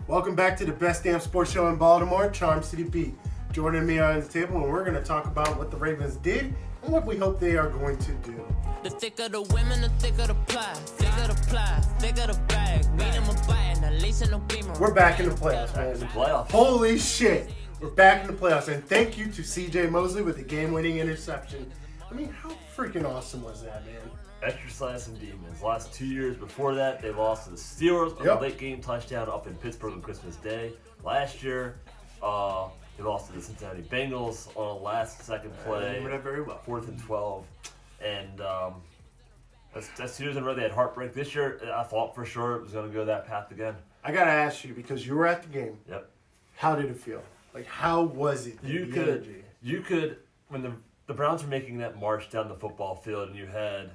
Welcome back to the best damn sports show in Baltimore, Charm City Beat. Joining me on the table, and we're going to talk about what the Ravens did and what we hope they are going to do. The thicker the women, the thicker the ply. Thicker the ply, thicker the bag. Beat them a bite, and lace in the beamer. We're back in the playoffs, man. The playoffs. Holy shit. We're back in the playoffs, and thank you to CJ Mosley with the game-winning interception. I mean, how freaking awesome was that, man? Exercise and demons. Last 2 years before that, they lost to the Steelers on a late game touchdown up in Pittsburgh on Christmas Day. Last year, they lost to the Cincinnati Bengals on a last-second play. I remember that very well. 4th and 12. And that's 2 years in a row they had heartbreak. This year, I thought for sure it was going to go that path again. I got to ask you, because you were at the game. Yep. How did it feel? Like, how was it? You could, when the Browns were making that march down the football field and you had,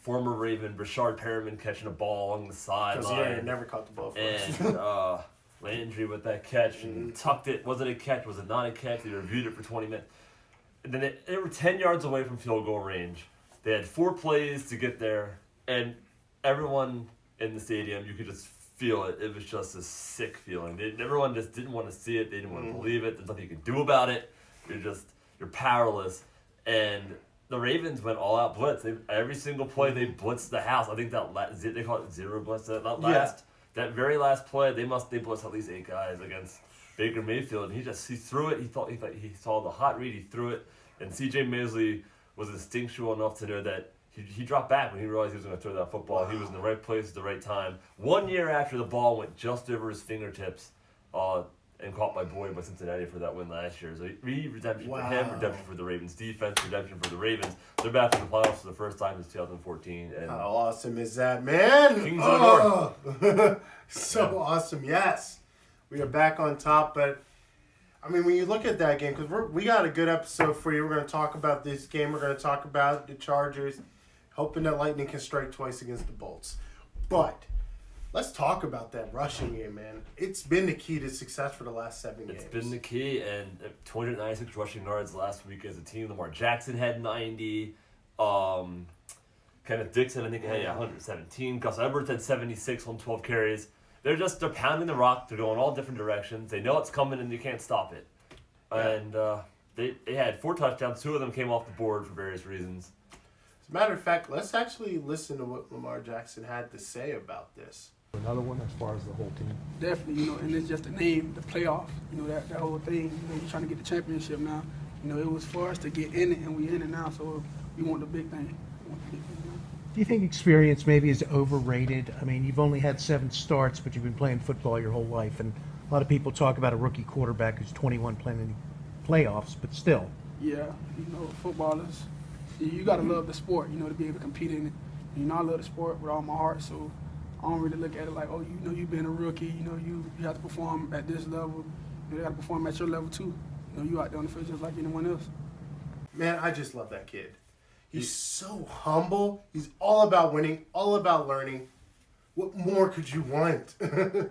former Raven Rashard Perriman catching a ball along the sideline. Because he never caught the ball first. And Landry with that catch and tucked it. Was it a catch? Was it not a catch? They reviewed it for 20 minutes. And then they were 10 yards away from field goal range. They had 4 plays to get there. And everyone in the stadium, you could just feel it. It was just a sick feeling. Everyone just didn't want to see it. They didn't want to believe it. There's nothing you can do about it. You're powerless. And the Ravens went all out blitz. Every single play they blitzed the house. I think they call it zero blitz. That very last play, they blitzed at least 8 guys against Baker Mayfield. And he threw it. He thought he saw the hot read. He threw it. And CJ Mosley was instinctual enough to know that he dropped back when he realized he was going to throw that football. Wow. He was in the right place at the right time. 1 year after the ball went just over his fingertips, and caught by Boyd by Cincinnati for that win last year. So redemption for him, redemption for the Ravens defense, redemption for the Ravens. They're back in the playoffs for the first time since 2014. And how awesome is that, man? Kings of the North. So awesome, yes. We are back on top, but I mean, when you look at that game, because we got a good episode for you. We're going to talk about this game. We're going to talk about the Chargers, hoping that Lightning can strike twice against the Bolts. But let's talk about that rushing game, man. It's been the key to success for the last 7 games. It's been the key, and 296 rushing yards last week as a team. Lamar Jackson had 90. Kenneth Dixon, I think, had 117. Gus Edwards had 76 on 12 carries. They're pounding the rock. They're going all different directions. They know it's coming, and you can't stop it. And they had 4 touchdowns. 2 of them came off the board for various reasons. As a matter of fact, let's actually listen to what Lamar Jackson had to say about this. Another one as far as the whole team? Definitely, and it's just the name, the playoff, that whole thing. You're trying to get the championship now. It was for us to get in it, and we're in it now, so we want the big thing. Do you think experience maybe is overrated? I mean, you've only had 7 starts, but you've been playing football your whole life, and a lot of people talk about a rookie quarterback who's 21 playing in playoffs, but still. Yeah, footballers, you got to love the sport, to be able to compete in it. I love the sport with all my heart, so I don't really look at it like, you've been a rookie, you have to perform at this level. You got to perform at your level too. You out there on the field just like anyone else. Man, I just love that kid. He's so humble. He's all about winning, all about learning. What more could you want?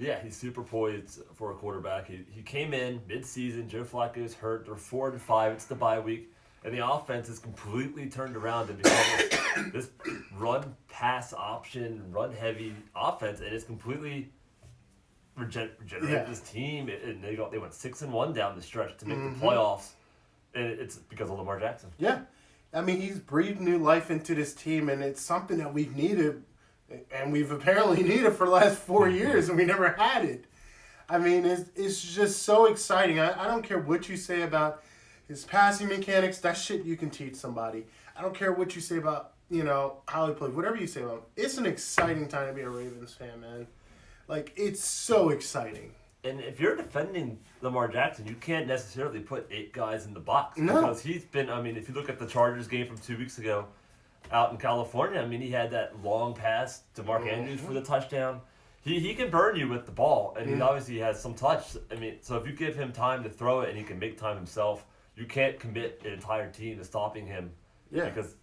Yeah, he's super poised for a quarterback. He came in mid-season. Joe Flacco's hurt. They're 4-5. It's the bye week. And the offense is completely turned around and become this run-pass option, run-heavy offense. And it's completely regenerated this team. And they went 6-1 down the stretch to make the playoffs. And it's because of Lamar Jackson. Yeah. I mean, he's breathed new life into this team, and it's something that we've needed, and we've apparently needed for the last 4 years, and we never had it. I mean, it's just so exciting. I don't care what you say about his passing mechanics. That shit you can teach somebody. I don't care what you say about, how he plays. Whatever you say about him. It's an exciting time to be a Ravens fan, man. Like, it's so exciting. And if you're defending Lamar Jackson, you can't necessarily put 8 guys in the box. No. Because he's been, if you look at the Chargers game from 2 weeks ago out in California, he had that long pass to Mark Andrews for the touchdown. He can burn you with the ball, and he obviously has some touch. So if you give him time to throw it and he can make time himself, you can't commit an entire team to stopping him because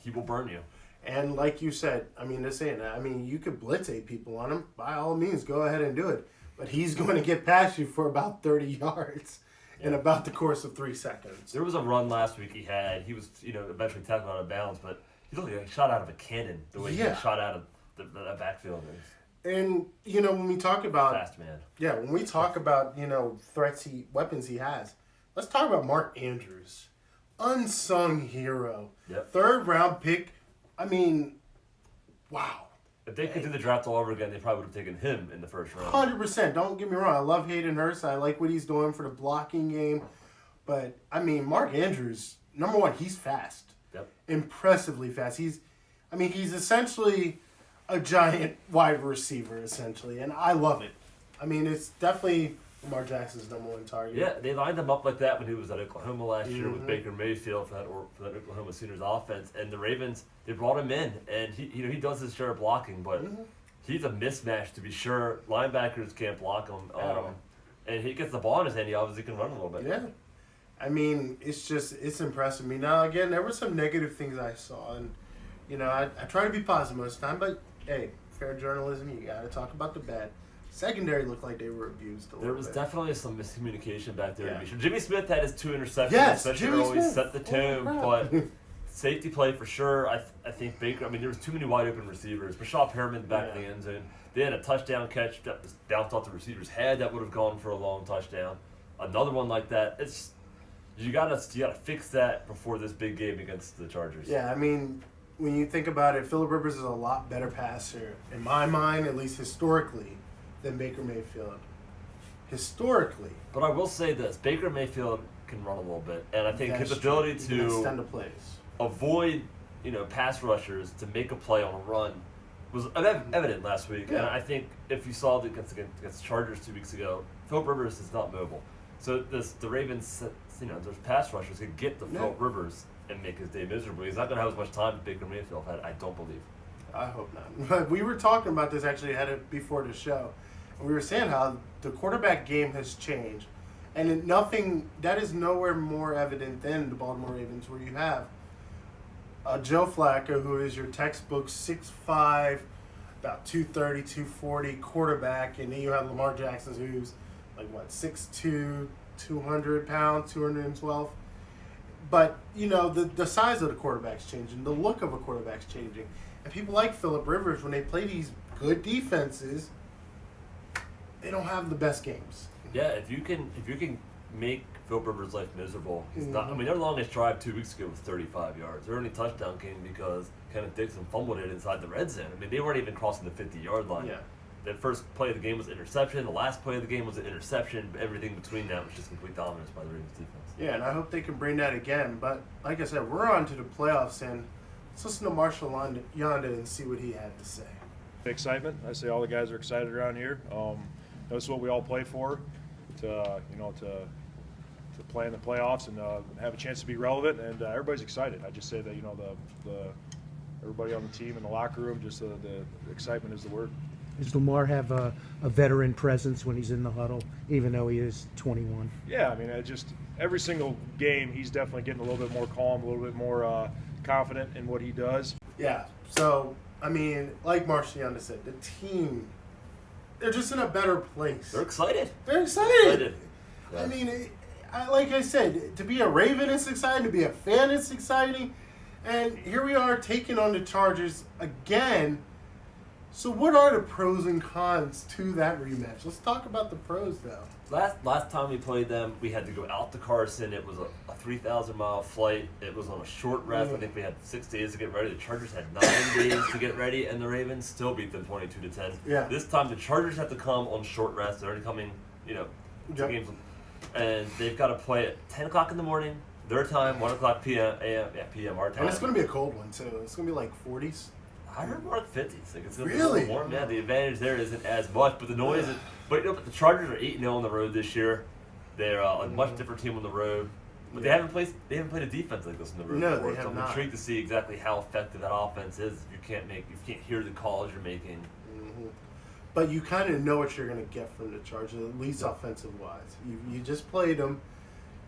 he will burn you. And like you said, you could blitz 8 people on him. By all means, go ahead and do it. But he's going to get past you for about 30 yards in about the course of 3 seconds. There was a run last week he had. He was, eventually tackled out of bounds, but he looked like he shot out of a cannon the way he shot out of the backfield. And, you know, when we talk about... Fast man. Yeah, when we talk about, you know, weapons he has, let's talk about Mark Andrews. Unsung hero. Yep. 3rd round pick. I mean, wow. If they could do the draft all over again, they probably would have taken him in the 1st round. 100%. Don't get me wrong. I love Hayden Hurst. I like what he's doing for the blocking game. But, I mean, Mark Andrews, number one, he's fast. Yep. Impressively fast. He's essentially a giant wide receiver, essentially. And I love it. I mean, it's definitely Lamar Jackson's number one target. Yeah, they lined him up like that when he was at Oklahoma last year with Baker Mayfield for that Oklahoma Sooners offense. And the Ravens, they brought him in, and he does his share of blocking, but he's a mismatch to be sure. Linebackers can't block him, and he gets the ball in his hand. He obviously can run a little bit. Yeah. I mean, it's impressive me. Now, again, there were some negative things I saw, and, you know, I try to be positive most of the time, but, hey, fair journalism, you got to talk about the bad. Secondary looked like they were abused a little bit. There was definitely some miscommunication back there. Yeah. To be sure. Jimmy Smith had his 2 interceptions. Yes, that should Jimmy always Smith. set the tone, but safety play for sure. I think Baker, I mean, there was too many wide open receivers. Rashad Perriman back in the end zone. They had a touchdown catch that was bounced off the receiver's head that would have gone for a long touchdown. Another one like that. You gotta fix that before this big game against the Chargers. Yeah, I mean, when you think about it, Phillip Rivers is a lot better passer, in my mind, at least historically, than Baker Mayfield. Historically. But I will say this, Baker Mayfield can run a little bit, and I think his ability He can extend to the plays. avoid, pass rushers to make a play on a run was evident last week. Yeah. And I think if you saw it against the Chargers 2 weeks ago, Phillip Rivers is not mobile. So the Ravens, those pass rushers could get to Phillip Rivers and make his day miserable. He's not going to have as much time as Baker Mayfield had, I don't believe. I hope not. But we were talking about this actually before the show. And we were saying how the quarterback game has changed. And that is nowhere more evident than the Baltimore Ravens, where you have Joe Flacco, who is your textbook 6'5", about 230, 240 quarterback. And then you have Lamar Jackson, who's like, 6'2", 200 pounds, 212. But, the size of the quarterback's changing. The look of a quarterback's changing. And people like Phillip Rivers, when they play these good defenses, they don't have the best games. Yeah, if you can make Phillip Rivers' life miserable, he's not. I mean, their longest drive 2 weeks ago was 35 yards. Their only touchdown came because Kenneth Dixon fumbled it inside the red zone. I mean, they weren't even crossing the 50-yard line. Yeah. The first play of the game was an interception. The last play of the game was an interception. Everything between that was just complete dominance by the Ravens defense. Yeah, and I hope they can bring that again. But like I said, we're on to the playoffs, and let's listen to Marshall Yonda and see what he had to say. Excitement. I say all the guys are excited around here. This is what we all play for, to play in the playoffs and have a chance to be relevant. And everybody's excited. I just say that everybody on the team in the locker room, just the excitement is the word. Does Lamar have a veteran presence when he's in the huddle, even though he is 21? Yeah, I mean, every single game, he's definitely getting a little bit more calm, a little bit more confident in what he does. Yeah, so, I mean, like Marshall Yonda said, the team, they're just in a better place. They're excited. They're excited. Yeah. I mean, like I said, to be a Raven is exciting, to be a fan is exciting, and here we are taking on the Chargers again. So what are the pros and cons to that rematch? Let's talk about the pros, though. Last time we played them, we had to go out to Carson. It was a 3,000-mile flight. It was on a short rest. I think we had 6 days to get ready. The Chargers had 9 days to get ready, and the Ravens still beat them 22-10. Yeah. This time the Chargers have to come on short rest. They're already coming, 2 games, and they've got to play at 10 o'clock in the morning, their time, 1 o'clock p.m. our time. And it's going to be a cold one, too. It's going to be like 40s. I heard more like 50s. Like it's gonna Really? be warm. Yeah, the advantage there isn't as much, but the noise is. But but the Chargers are 8-0 on the road this year. They're a much different team on the road. But they haven't played a defense like this on the road No, before. they have So I'm not. intrigued to see exactly how effective that offense is. You can't hear the calls you're making. But you kind of know what you're going to get from the Chargers, at least offensive-wise. You just played them.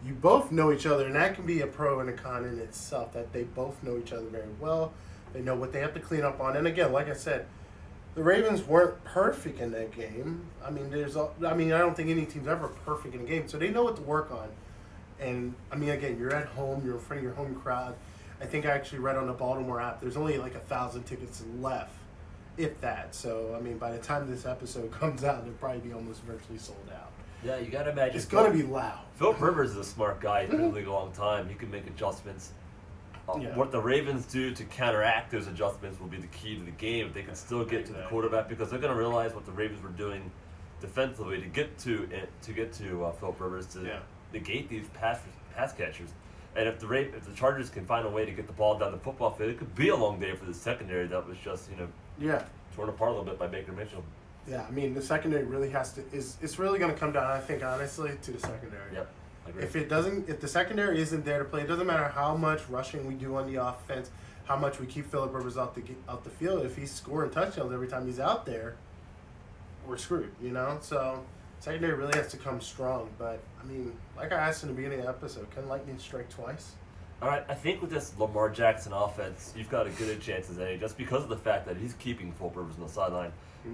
You both know each other, and that can be a pro and a con in itself, that they both know each other very well. They know what they have to clean up on. And again, like I said, the Ravens weren't perfect in that game. I mean, I don't think any team's ever perfect in a game, so they know what to work on. And, I mean, again, you're at home, you're in front of your home crowd. I think I actually read on the Baltimore app, there's only like 1,000 tickets left if that. So, I mean, by the time this episode comes out, they'll probably be almost virtually sold out. Yeah, you got to imagine. It's going to be loud. Philip Rivers is a smart guy. He's been in the league a long time. He can make adjustments. Yeah. What the Ravens do to counteract those adjustments will be the key to the game. If they can still get to the quarterback, because they're going to realize what the Ravens were doing defensively to get to Philip Rivers to negate these pass catchers. And if the Chargers can find a way to get the ball down the football field, it could be a long day for the secondary that was just torn apart a little bit by Baker Mitchell. Yeah, I mean, the secondary really has to it's really going to come down, I think, honestly, to the secondary. Yep. If the secondary isn't there to play, it doesn't matter how much rushing we do on the offense, how much we keep Philip Rivers out the field. If he's scoring touchdowns every time he's out there, we're screwed, So secondary really has to come strong. But I mean, like I asked in the beginning of the episode, can lightning strike twice? All right, I think with this Lamar Jackson offense, you've got a good chance as any, just because of the fact that he's keeping Philip Rivers on the sideline,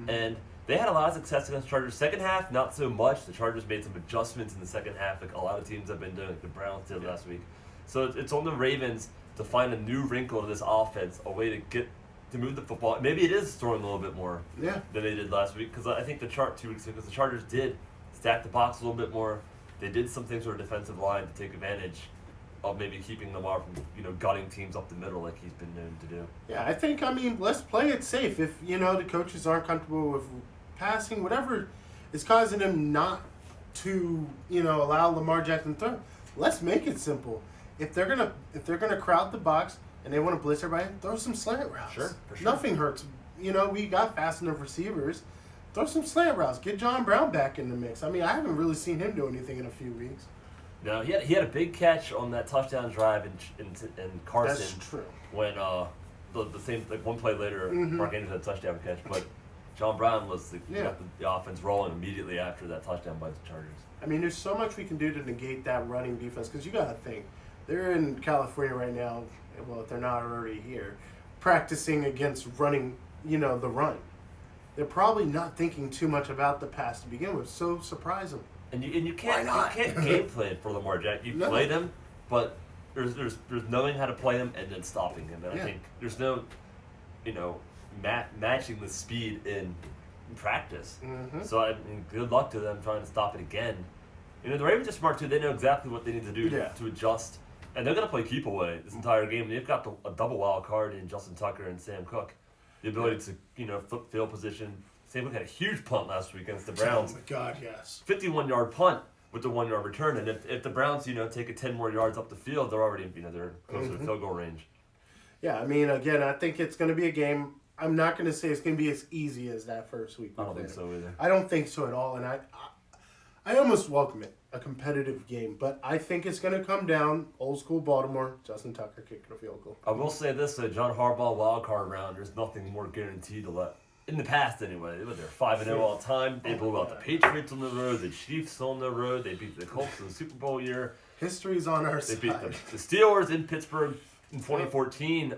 and they had a lot of success against the Chargers. Second half, not so much. The Chargers made some adjustments in the second half, like a lot of teams have been doing, like the Browns did last week. So it's on the Ravens to find a new wrinkle to this offense, a way to move the football. Maybe it is throwing a little bit more than they did last week, because I think 2 weeks ago, because the Chargers did stack the box a little bit more. They did some things with their defensive line to take advantage of maybe keeping Lamar from gutting teams up the middle like he's been known to do. Yeah, I think, let's play it safe. If, the coaches aren't comfortable with passing, whatever is causing them not to, allow Lamar Jackson to throw, let's make it simple. If they're gonna crowd the box and they want to blitz everybody, throw some slant routes. Sure, for sure. Nothing hurts. We got fast enough receivers. Throw some slant routes. Get John Brown back in the mix. I haven't really seen him do anything in a few weeks. No, he had a big catch on that touchdown drive in Carson. That's true. When the same, like one play later, Mark Andrews had a touchdown catch, but John Brown was got the offense rolling immediately after that touchdown by the Chargers. There's so much we can do to negate that running defense, because you got to think, they're in California right now, well, if they're not already here, practicing against running, the run. They're probably not thinking too much about the pass to begin with, so surprise them. And you can't game plan for Lamar Jackson. You play them, but there's knowing how to play him and then stopping him. And I think there's no, matching the speed in practice. So good luck to them trying to stop it again. The Ravens are smart too. They know exactly what they need to do to adjust, and they're gonna play keep away this entire game. They've got a double wild card in Justin Tucker and Sam Cook, the ability to flip field position. Sam Cook had a huge punt last week against the Browns. Oh my God, yes. 51-yard punt with the 1-yard return, and if the Browns take it 10 more yards up the field, they're already they're close to field goal range. Yeah, again, I think it's going to be a game. I'm not going to say it's going to be as easy as that first week. I don't think so either. I don't think so at all, and I almost welcome it, a competitive game, but I think it's going to come down old school Baltimore, Justin Tucker kicking a field goal. I will say this, John Harbaugh wild card round, there's nothing more guaranteed to let. In the past, anyway, they're 5-0 all the time. They blew out the Patriots on the road, the Chiefs on the road. They beat the Colts in the Super Bowl year. History's on our side. They beat the Steelers in Pittsburgh in 2014.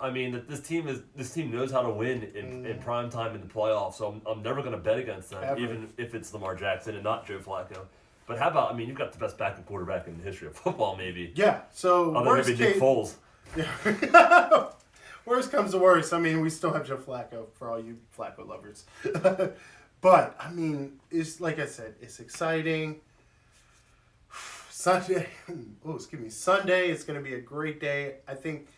This team knows how to win in prime time in the playoffs. So I'm never going to bet against them, even if it's Lamar Jackson and not Joe Flacco. But how about you've got the best backup quarterback in the history of football, maybe. Yeah. So other than maybe Nick Foles. Yeah. Worst comes to worst, we still have Joe Flacco for all you Flacco lovers. But, it's like I said, it's exciting. Sunday, it's going to be a great day. I think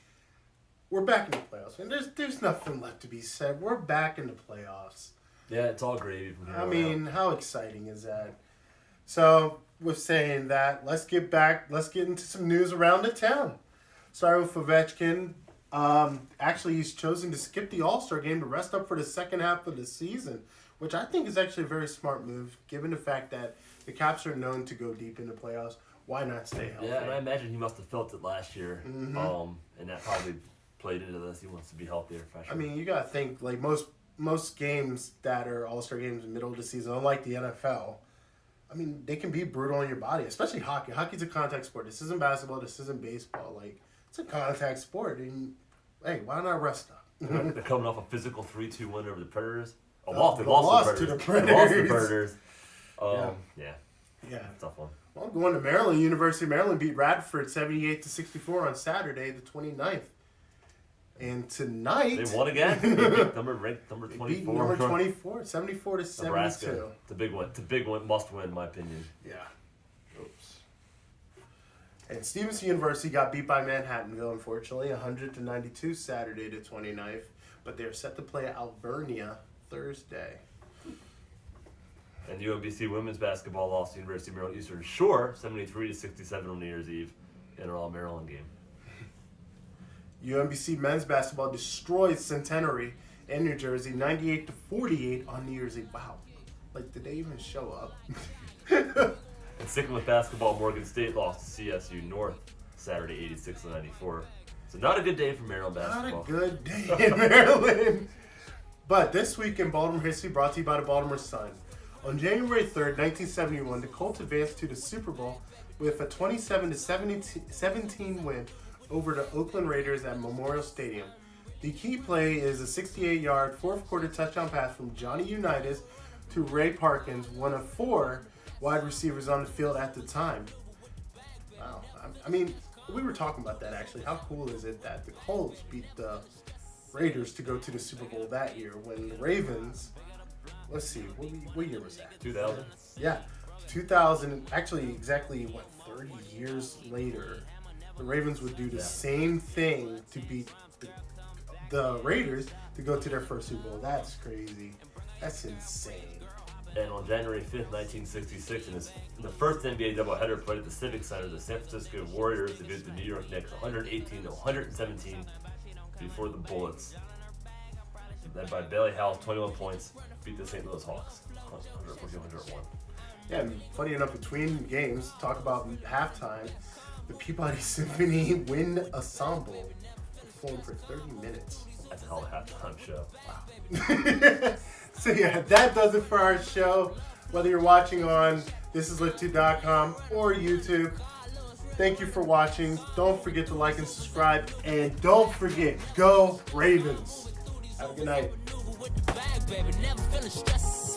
we're back in the playoffs. And there's nothing left to be said. We're back in the playoffs. Yeah, it's all gravy from here. How exciting is that? So, with saying that, let's get into some news around the town. Starting with Ovechkin. Actually, he's chosen to skip the All-Star game to rest up for the second half of the season, which I think is actually a very smart move, given the fact that the Caps are known to go deep in the playoffs. Why not stay healthy? Yeah, and I imagine he must have felt it last year, and that probably played into this. He wants to be healthier, fresher. You got to think, like, most games that are All-Star games in the middle of the season, unlike the NFL, they can be brutal on your body, especially hockey. Hockey's a contact sport. This isn't basketball. This isn't baseball. Like, it's a contact sport, and hey, why not rest up? They're coming off a physical 3-2 win over the Predators. They lost to the Predators. Yeah. Tough one. Well, going to Maryland, University of Maryland beat Radford 78-64 on Saturday, the 29th. And tonight They won again. They beat ranked number they 24. beat number 24, 74 to 72. Nebraska. It's a big one. It's a big one. Must win, in my opinion. Yeah. Oops. And Stevenson University got beat by Manhattanville, unfortunately, 100 to 92 Saturday the 29th. But they're set to play Alvernia Thursday. And UMBC women's basketball lost to University of Maryland Eastern Shore 73 to 67 on New Year's Eve in an all-Maryland game. UMBC men's basketball destroyed Centenary in New Jersey 98 to 48 on New Year's Eve. Wow. Like, did they even show up? And sticking with basketball, Morgan State lost to CSU North Saturday 86 to 94. So not a good day for Maryland basketball. Not a good day in Maryland. But this week in Baltimore history, brought to you by the Baltimore Sun. On January 3rd, 1971, the Colts advanced to the Super Bowl with a 27 to 17 win over the Oakland Raiders at Memorial Stadium. The key play is a 68-yard fourth quarter touchdown pass from Johnny Unitas to Ray Parkins, one of 4 wide receivers on the field at the time. Wow. I mean, we were talking about that actually. How cool is it that the Colts beat the Raiders to go to the Super Bowl that year when the Ravens, let's see, what year was that? 2000? Yeah, 2000, actually exactly, 30 years later, the Ravens would do the same thing to beat the Raiders to go to their first Super Bowl. That's crazy. That's insane. And on January 5th, 1966, in the first NBA doubleheader played at the Civic Center, the San Francisco Warriors defeated the New York Knicks 118 to 117 before the Bullets, led by Bailey Howell, 21 points, beat the St. Louis Hawks 140-101. Yeah, and funny enough, between games, talk about halftime, the Peabody Symphony Wind Ensemble performed for 30 minutes. That's a hell of a halftime show. Wow. So yeah, that does it for our show. Whether you're watching on thisislitTube.com or YouTube, thank you for watching. Don't forget to like and subscribe. And don't forget, go Ravens. Have a good night. With the bag, baby, never feeling stressed.